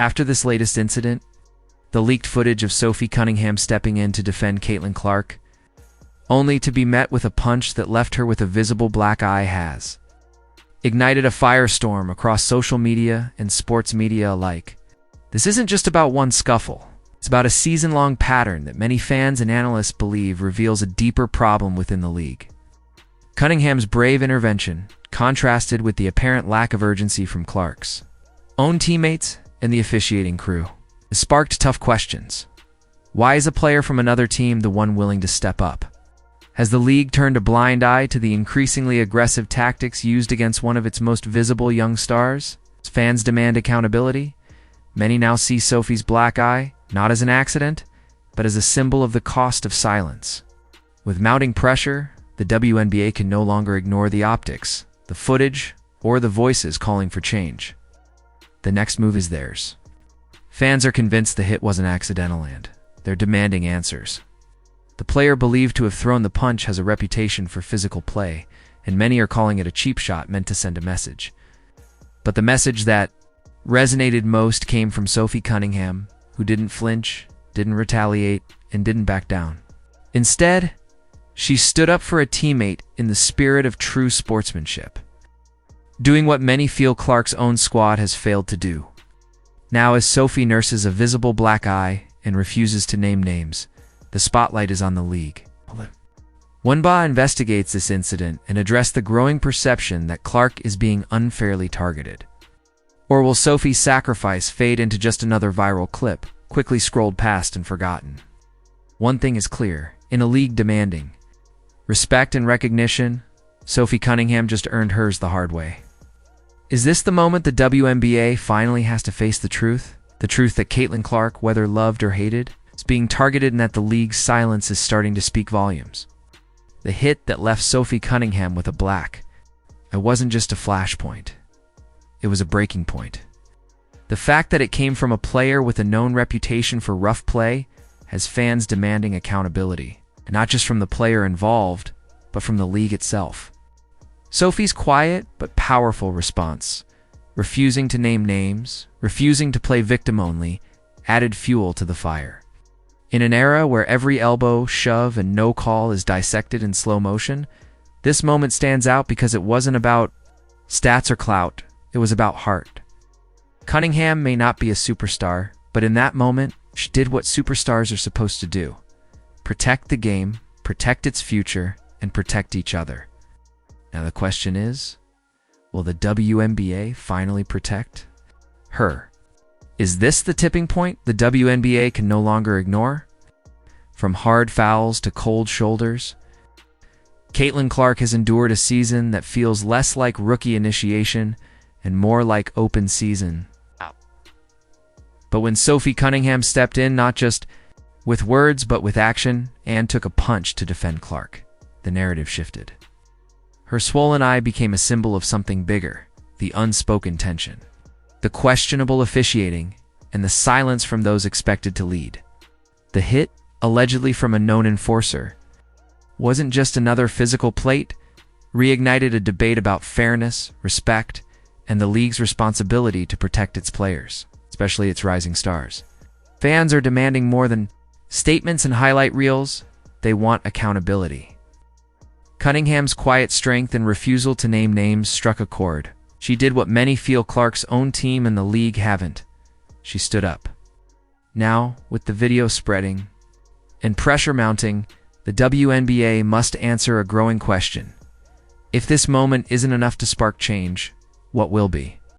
After this latest incident, the leaked footage of Sophie Cunningham stepping in to defend Caitlin Clark, only to be met with a punch that left her with a visible black eye, has ignited a firestorm across social media and sports media alike. This isn't just about one scuffle. It's about a season-long pattern that many fans and analysts believe reveals a deeper problem within the league. Cunningham's brave intervention, contrasted with the apparent lack of urgency from Clark's own teammates and the officiating crew, has sparked tough questions. Why is a player from another team the one willing to step up? Has the league turned a blind eye to the increasingly aggressive tactics used against one of its most visible young stars? As fans demand accountability, many now see Sophie's black eye not as an accident, but as a symbol of the cost of silence. With mounting pressure, the WNBA can no longer ignore the optics, the footage, or the voices calling for change. The next move is theirs. Fans are convinced the hit wasn't accidental and they're demanding answers. The player believed to have thrown the punch has a reputation for physical play, and many are calling it a cheap shot meant to send a message. But the message that resonated most came from Sophie Cunningham, who didn't flinch, didn't retaliate, and didn't back down. Instead, she stood up for a teammate in the spirit of true sportsmanship, doing what many feel Clark's own squad has failed to do. Now, as Sophie nurses a visible black eye and refuses to name names, the spotlight is on the league. WNBA investigates this incident and address the growing perception that Clark is being unfairly targeted. Or will Sophie's sacrifice fade into just another viral clip, quickly scrolled past and forgotten? One thing is clear: in a league demanding respect and recognition, Sophie Cunningham just earned hers the hard way. Is this the moment the WNBA finally has to face the truth? The truth that Caitlin Clark, whether loved or hated, is being targeted, and that the league's silence is starting to speak volumes. The hit that left Sophie Cunningham with a black eye wasn't just a flashpoint. It was a breaking point. The fact that it came from a player with a known reputation for rough play has fans demanding accountability, and not just from the player involved, but from the league itself. Sophie's quiet but powerful response, refusing to name names, refusing to play victim only, added fuel to the fire. In an era where every elbow, shove, and no call is dissected in slow motion, this moment stands out because it wasn't about stats or clout. It was about heart. Cunningham may not be a superstar, but in that moment, she did what superstars are supposed to do: protect the game, protect its future, and protect each other. Now the question is, will the WNBA finally protect her? Is this the tipping point the WNBA can no longer ignore? From hard fouls to cold shoulders, Caitlin Clark has endured a season that feels less like rookie initiation and more like open season. But when Sophie Cunningham stepped in, not just with words but with action, and took a punch to defend Clark, the narrative shifted. Her swollen eye became a symbol of something bigger: the unspoken tension, the questionable officiating, and the silence from those expected to lead. The hit, allegedly from a known enforcer, wasn't just another physical plate, reignited a debate about fairness, respect, and the league's responsibility to protect its players, especially its rising stars. Fans are demanding more than statements and highlight reels. They want accountability. Cunningham's quiet strength and refusal to name names struck a chord. She did what many feel Clark's own team and the league haven't. She stood up. Now, with the video spreading and pressure mounting, the WNBA must answer a growing question. If this moment isn't enough to spark change, what will be?